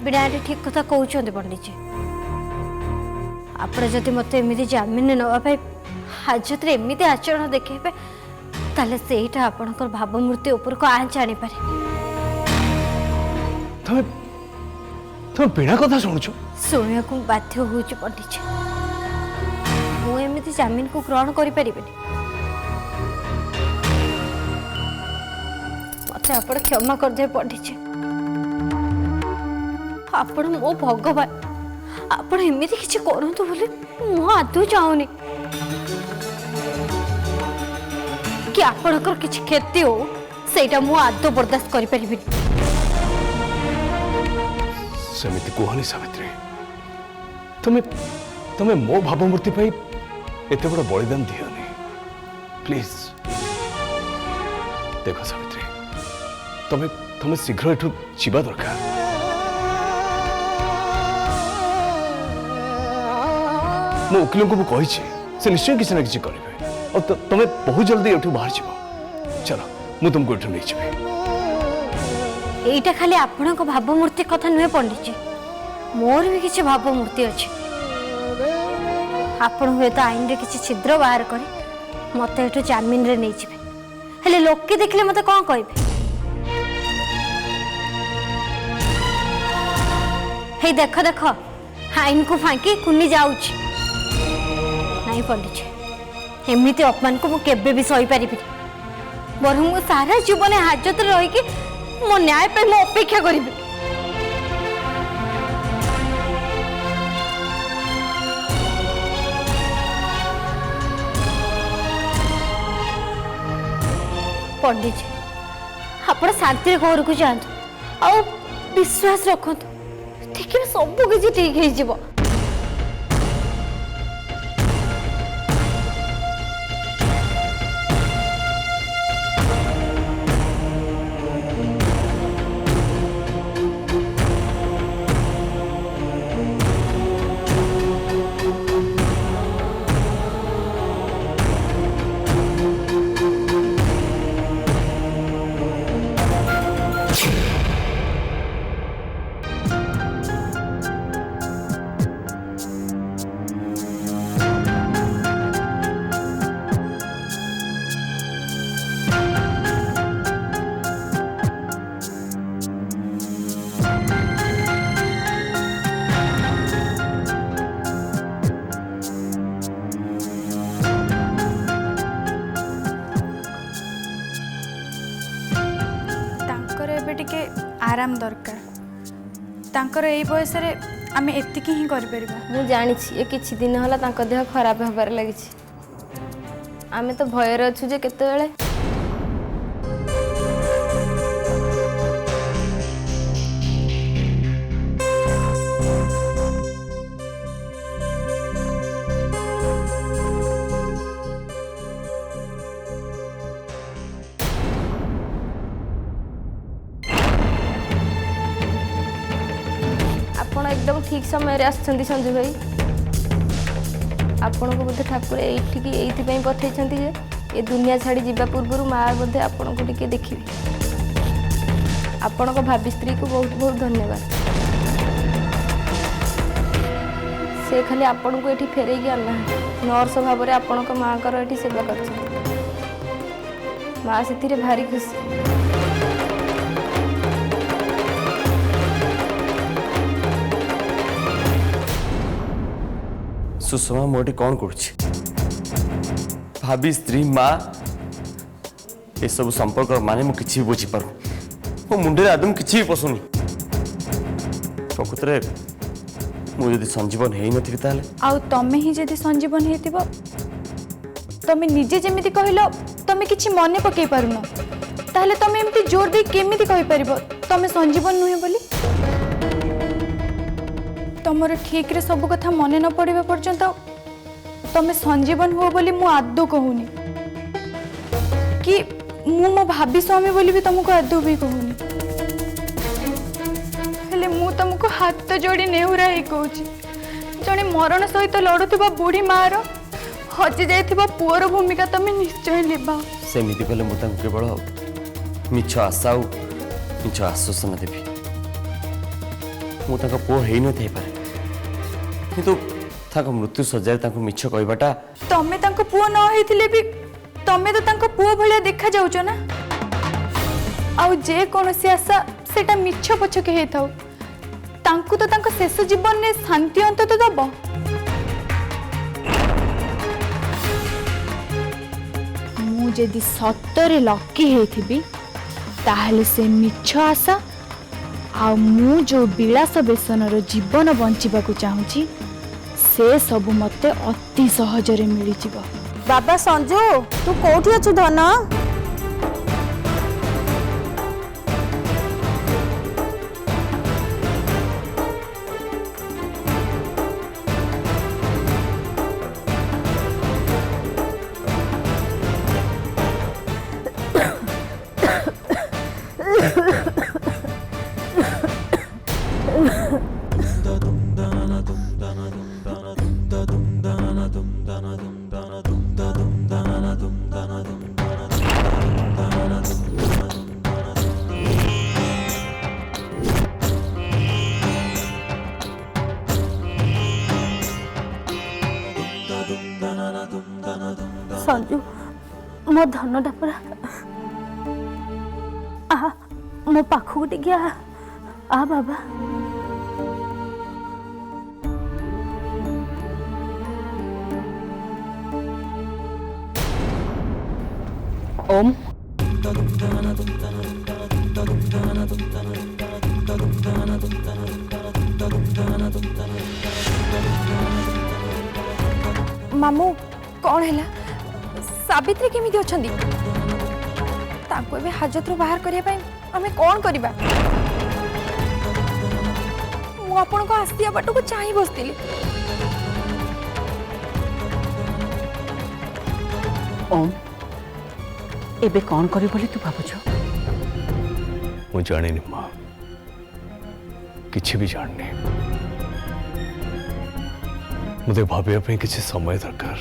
बिना ठीक कथा कहते पंडित जी आप मत एमती जमीन नापी हाजत एमती आचरण देखे ताले सेटा आपणकर भावमूर्ति उपर को आँच आनी पारे। तुम बिना कथा शुणुच शुणा को बाध्य हो पंडित जी मुझे जमीन को ग्रहण कर मत आप क्षमा करदे पंडित जी आपण मो भगवान आपण एमती किसी करंतु बोले मु आदौ चाहूनी कि आपणकर किसी क्षति हो सेटा मु आदौ बर्दाश्त करि परिबि। सेमिति कहनी सावित्री तुम्हें तुम्हें मो भावमूर्ति पाई एते बड़ बलिदान दियोनी प्लीज। देखो सावित्री तुम्हें तुम्हें शीघ्र एठू जीवा दरकार। मो वकिल को कही से निश्चय किसी ना किसी करेंगे और तुम्हें बहुत जल्दी एठू बाहर जीव। चलो मु तुमको एठू नहीं जीवी। एटा खाली आपण को भावमूर्ति कथा नुहे पंडित जी मोर भी किसी भावमूर्ति अच्छे आपण हुए तो आईन रे किसी छिद्र बाहर करे मत एठू जमीन रे नहीं जीवे हेले लोक के देखले मते कौन कहबे हे देख देख आईन को फांकी कुनी जाउछ नहीं पंडित जी एमती अपमान को मुझे भी सही पारि बर मु सारा जीवन हाजत रही मो न्याय पे मु अपेक्षा करी। पंडित जी आप शांति घर को जातु आ विश्वास रखु देखिए सब किसी ठीक हो। आराम दरकार तांकर एई बयस रे आमे एतिकी ही कर परबा। मु जानि छी ए किछि दिन होला तांको देह खराब होबार लागि छी आमे तो भय रे अछु जे केते बेले एकदम ठीक समय आसछंती संजू भाई आपण को बोधे ठाकुर एइथि पठे जे ये दुनिया छाड़ी जीवा पूर्व माँ बोधे आपण को टिके देखिए आपण को भाभी स्त्री को बहुत बहुत धन्यवाद से खाली आपण को एठी फेरे की आना नर्स भाव में आपण को माँ कर एठी सेवा कर माँ से भारी खुशी। सुषमा मोटे कौन कर भाभी स्त्री माँ ये सब संपर्क माने मु किछि बुझी पारु मो मुंडे आदम किछि पसुनी प्रकृत रे मु यदि संजीवन हेई नथि ताले आउ तमे ही यदि संजीवन हेतिबो तमे निजे जेमिति कहिलो तमे किछि मने पकई पारुनो ताहले तमे एमिति जोर दे केमिति कहि परिबो तमे संजीवन नुहे बोली तमर ठीक रे सब कथा मने न पड़िबा पर्यंत तमे संजीवन हो बोली मु आदौ कहूनी कि मु मो भाभी स्वामी बोली भी तुमको आदौ भी कहूनी हेले मु तुमको हाथ जोड़ी नेहुरा ही कहूची जने मरण सहित लड़ुवा बुढ़ी मार हजि जाइथिबा पुअर भूमिका तमे निश्चय लेबा सेमिति कले मु तांको केवल मिछ आशा मिछ आश्वासन देबी ମୁଁ ତାଙ୍କ ପୁଅ ହେଇନଥାଇ ପାରେ କିନ୍ତୁ ତାଙ୍କ ମୃତ୍ୟୁ ସଜ୍ଜାରେ ତାଙ୍କୁ ମିଛ କହିବାଟା ତମେ ତାଙ୍କ ପୁଅ ନ ହେଇଥିଲେ ବି ତମେ ତ ତାଙ୍କ ପୁଅ ଭଳିଆ ଦେଖା ଯାଉଛ ନା ଆଉ ଯେ କୌଣସି ଆଶା ସେଟା ମିଛ ପଛକେ ହେଇଥାଉ ତାଙ୍କୁ ତ ତାଙ୍କ ଶେଷ ଜୀବନରେ ଶାନ୍ତି ଅନ୍ତତ ଦବ। ମୁଁ ଯଦି ସତରେ ଲକି ହେଇଥିବି ତାହେଲେ ସେ ମିଛ ଆଶା ଆଉ ମୁଁ ଯୋଉ ବିଳାସ ବେସନର ଜୀବନ ବଞ୍ଚିବାକୁ ଚାହୁଁଛି ସେ ସବୁ ମତେ ଅତି ସହଜରେ ମିଳିଯିବ। ବାବା ସଞ୍ଜୁ ତୁ କୋଉଠି ଅଛୁ ଧନ? ସଞ୍ଜୁ ମୋ ଧନଟା ପୁରା ମୋ ପାଖକୁ ଟିକେ ଆ ବାବା। ओम मामू कौन है सावित्री केमिति अछंदी ताको एबे हाजतरो बाहर करिया पई हमें कौन करिबा मु आपन को आस्तिया बाटो को चाहि बसतिली। ओम एबे कौन करी बोली तू भाबुछ? मु जानी माँ किछि भी जाननी मुझे भाविया पे किसी समय दरकार।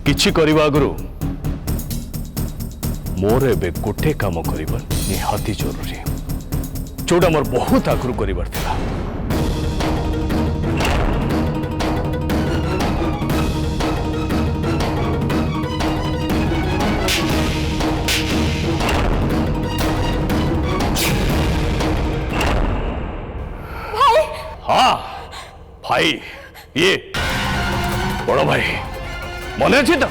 किछि करिबा आगुरु मोर एबे गोटे काम करिबा निहाती जरूरी जोड़ा मोर बहुत आगुरु करिबार थिला। हाँ भाई ये बड़ भाई मन अच्छे तो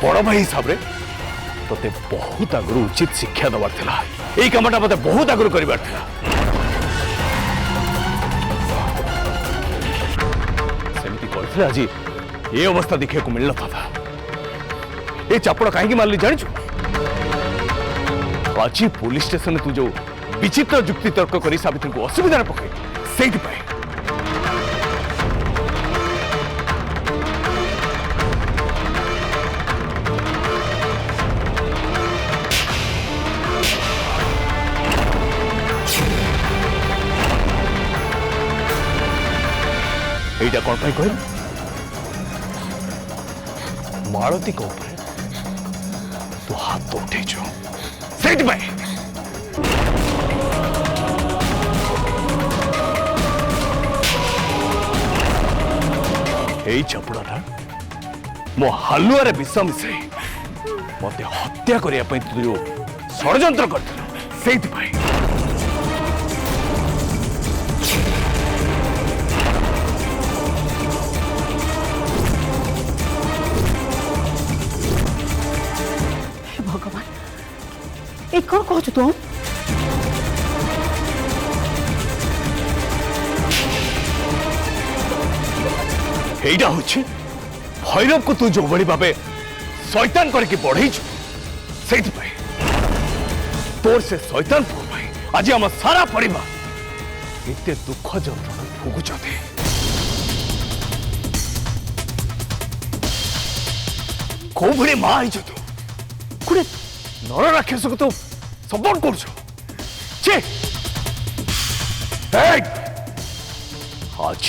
बड़ भाई हिसाब रे तोते बहुत आगुरु उचित शिक्षा दबार थिला एई कामटा मते बहुत आगुरु करिबार थिला। सेमती करथिले आज ए अवस्था देखिया को मिलला था। ए चापड़ काहे मारली जानिछु? आज पुलिस स्टेशन तू जो विचित्र जुक्ति तर्क करी सावित्री को असुविधा पकड़े से एटा कौन पाई कहल मालती को तू हाथ उठे से এই চাপড়াটা মো হালুয়ারে বিষ মিশাই মতে হত্যা করিয়া পাই তু ষড়যন্ত্র করছিল সেইপাই भगवान ए कौन कहछु तू? এইটা হচ্ছে ভৈরব को तू जो बड़ी भावे शैतान करके बढ़ई से तोर से शैतान पुओ भाई आज आम सारा परिवार एते दुख जंत्रणा भोगुचते। कौ भली माँ आई तू गोटे नर राक्षस को तू सपोर्ट कर आज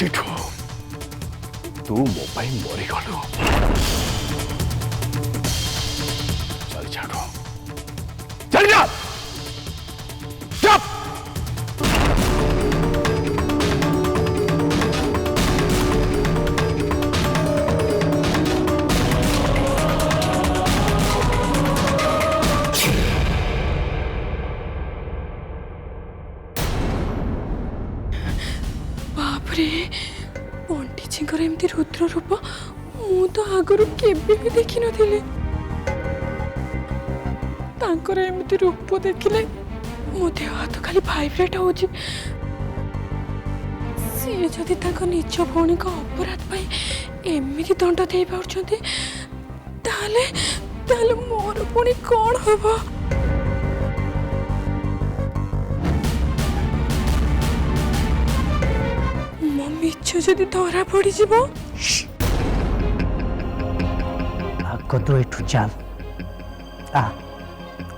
तू मो पाई मरी गलु चल छाड़ो चल जा चुप बापरे पंडितजी एमती रुद्र रूप मु तो आगु केबे भी देखी नथिले तांकर एमती रूप देखिले मो देह हाथ खाली भाइब्रेट होची सी जदि तांको निज भौणी को अपराध पाई एमिति दंड दे पाउछंती ताले ताले मोर पुणी कौन हबो मो मिछ जदि धरा पड़ी जीवो भाग तो एठू चल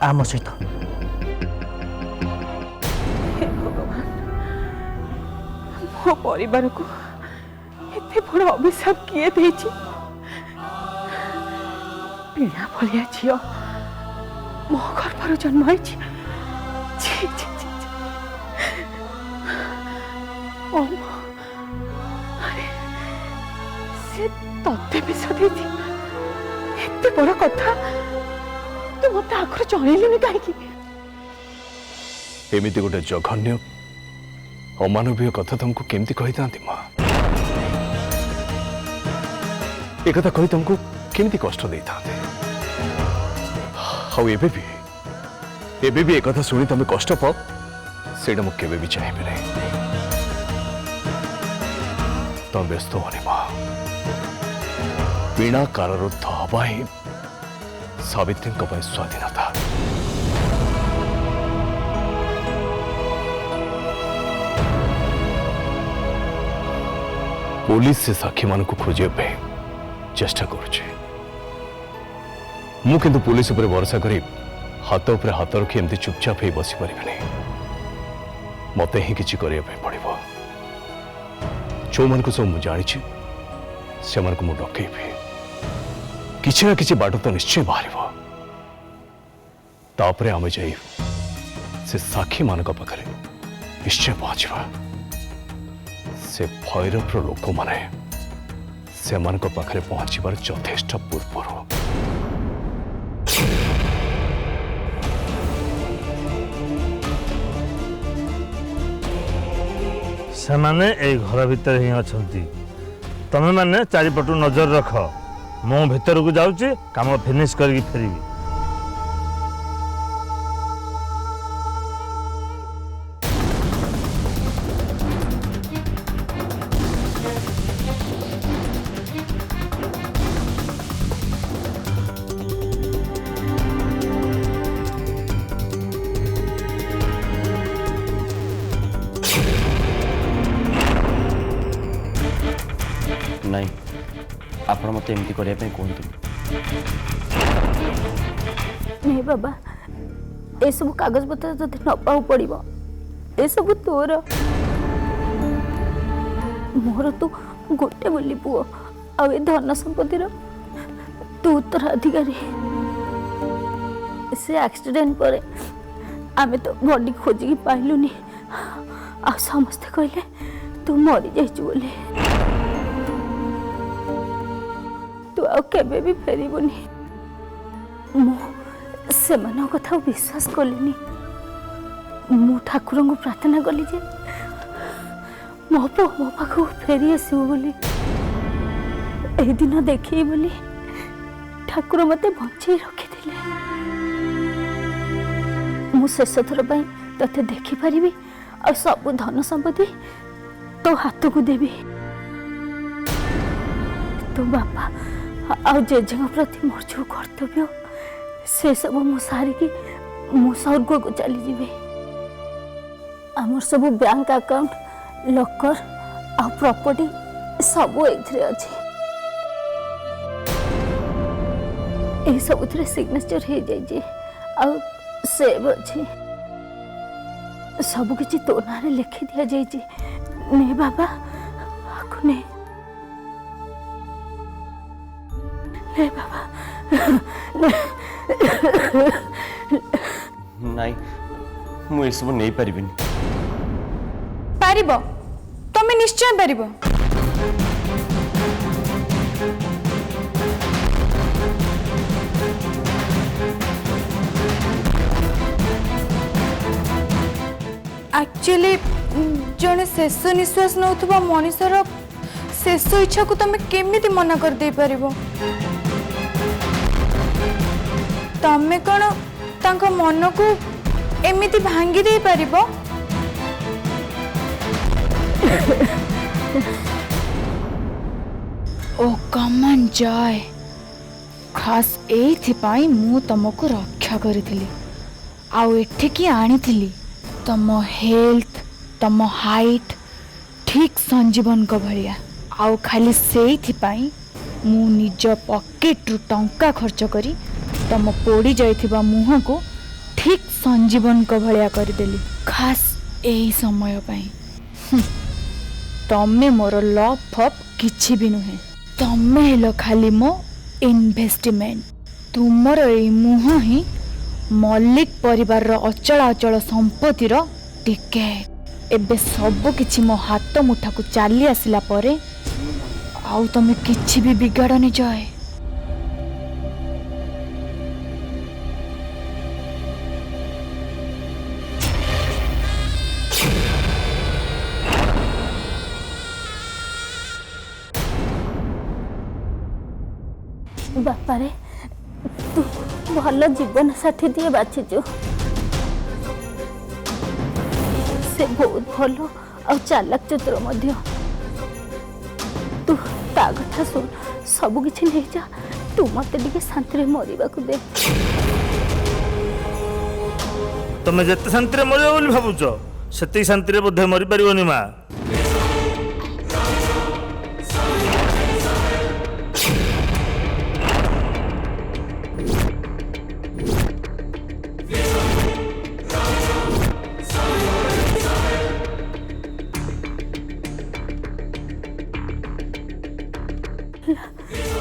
आ मो सहित मो परिवार को एते बड़ अभिशाप किए देछि पीड़ा भलिया झियो मो गर्भर जन्म होइछि छी छी छी ओ अरे से तते विष देछि एते बड़ कथा तू मत आखर जणैलुनी काहेकि एमिति गोटे जघन्य अमानवीय कथा तुमको केमती कही था माँ एक कथा कही तुमको केमती कष्ट दे था एबे भी एक कथा सुनी तुम कष्ट पाओ सेटा मु केबे भी चाहिए नहीं तुम व्यस्त होनी माँ बिना कारारुद्ध हवा ही सावित्री स्वाधीनता पुलिस से साक्षी मान को खोजे चेष्टा करुचे मु किंतु पुलिस उपर भरोसा करी हाथ उपर हाथ रखी एमती चुपचाप ही बसी पारि नहीं मते ही किसी करने पड़ो जो मान को सब मुझे जानी से मान को मुझे डकैबी किसी ना किसी बाट तो निश्चय बाहर तापरे आमे जाई से साक्षी मान पाखे निश्चय पहुंचवा से भैरव लोक माने से मान पाखे पहुंचबार यथेष्ट पूर्व से माने ए घर भितर ही अछंती तमे माने चारिपटु नजर रख मो भीतर को जाऊची काम फिनिश करके फेरिबी नहीं आपण मत एमती करने कहतु नहीं बाबा ए सब कागज पत्र तोते नपाऊ पड़ो ए सब तोर मोर तू गोटे बोली पुओ आ धन संपत्तिर तू उत्तराधिकारी से एक्सीडेंट पर आमे तो बॉडी खोजिकी पाइलुनी आ समस्ते कहले तू मरी जाइछु बोली तू आ केबे भी फेरिबुनी मु सेमान कथा विश्वास कलिनी मु ठाकुर को प्रार्थना कली जे मो पाखु फेरी आसो बोली ए दिन देखी बोली ठाकुर मते बंचे रखी मु शेष थर तते देखी पारिबी आ सब धन संपत्ति तो हाथ को देवी तो बापा आ जेजे प्रति मोर जो कर्तव्य से सब मु सारिकी मु स्वर्ग को चली जीवे आमर सब बैंक अकाउंट लॉकर आ प्रॉपर्टी सब एथरे अछि ए सब उतरे सिग्नेचर हे जाय जे आ सेव अछि सब किछि तो नारे लिखि दिया जाय जे ने बाबा आको ने ନାଇଁ ମୁଁ ଏସବୁ ନେଇପାରିବିନି। ପାରିବ, ତମେ ନିଶ୍ଚୟ ପାରିବ। एक्चुअली जड़े शेष निश्वास नौथुबा मनीषर शेष इच्छा को तुम केमिति मना कर दे परिबो? तमे कौन तांको मन को एमिति भांगी दे परिबो? ओ कमन जॉय, खास एथिपाई मु तुमको रक्षा करिथिली आउ एठिकी आनिथिली तम हेल्थ तम हाइट ठीक संजीवन को भलिया आउ खाली सेइथिपाई मु निज पॉकेट रु टंका खर्च करी तम पोड़ी जाइथिबा मुह को ठीक संजीवन को भलिया कर देली खास एही समय पाई। तमे मोर लव फप किछि भी नुहे, तमे हेलो खाली मो इन्वेस्टमेंट। तुमर एई मुह ही मल्लिक परिवार रो अचल अचल संपत्तिर टिकेट। एबे सब किछि मो हाथ मुठा को चाली आसिला परे आउ तमे किछि भी बिगाड़नी जाए। बापा रे, तू भल जीवन साथी दिए बाछिचु। से बहुत भल आ चालाक चतुर मध्य। तू ता कथा सुन, सब किछि नहीं जा। तू मते टिके शांति रे मरिबा को दे। तमे जते शांति रे मरियो बोली भाबुछ सेते शांति रे बोधे मरि परिबोनी मा।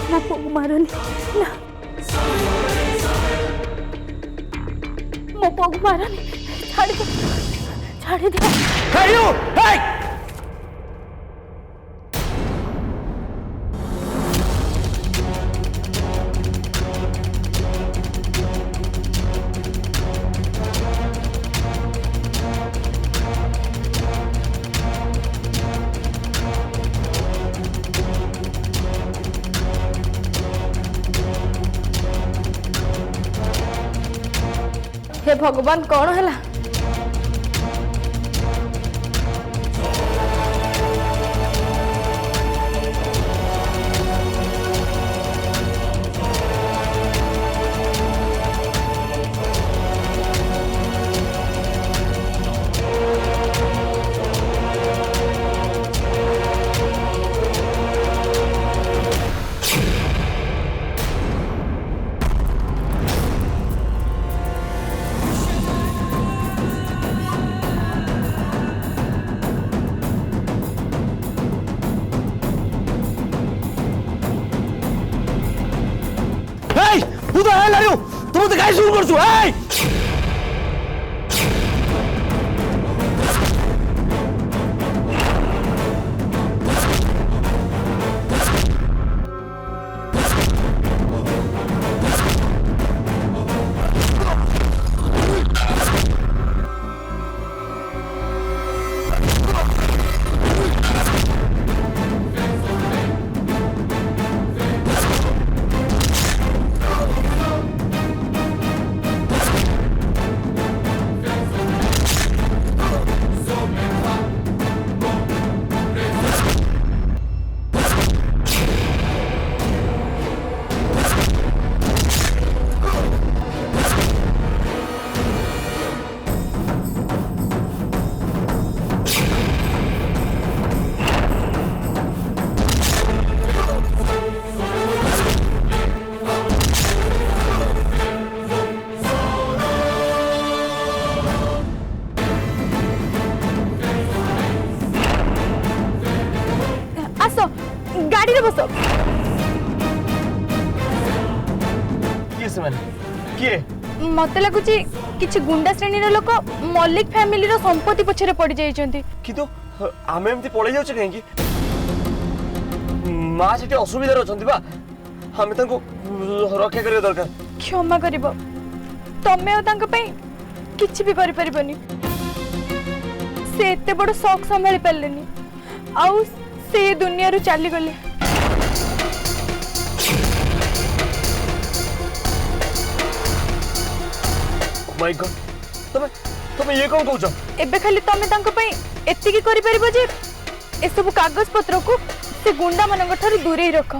ना पो मारनी ना, मो पो मारनी, छाड़ दे, छाड़ दे। Hey you! Hey! हे भगवान कौन है? Hey! Who the hell are you? तुम तो काय शुरू करछु? Hey! आसो गाड़ी रे बसो। से माने किए मते लगुच किछि गुंडा श्रेणी लोक मल्लिक फैमिली रो संपत्ति पछरे पड़ जाइछन्ती किंतु आमे एमती पळै जाउछ काहेकि मां सेठी असुविधा अछंती बा हमें तांको रक्षा करिया दरकार क्षमा करिवो तमे ओ तांक पई किछि भी करि परिबनी से एते बड़ शौक संभाली पारलेनी आउ से दुनिया रु चली गले माय गॉड तमे तमे ये कोन कहउछ एबे खाली तमे तांक पई एतिकी करि परिबो जे ए सब कागज पत्र को से गुंडा मानक ठारू दूरे रख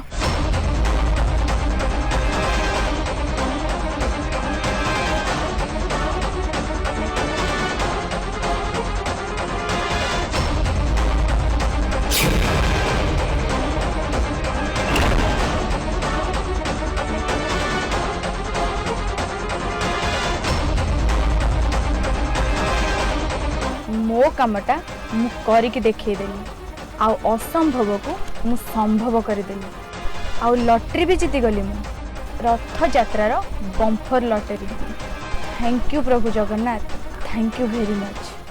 मो कामटा मु करिकी देखिदेली आउ असंभव को मु संभव करदेली आउ लॉटरी भी जीति गली मु रथ यात्रार बम्फर लॉटरी थैंक यू प्रभु Jagannath thank you very much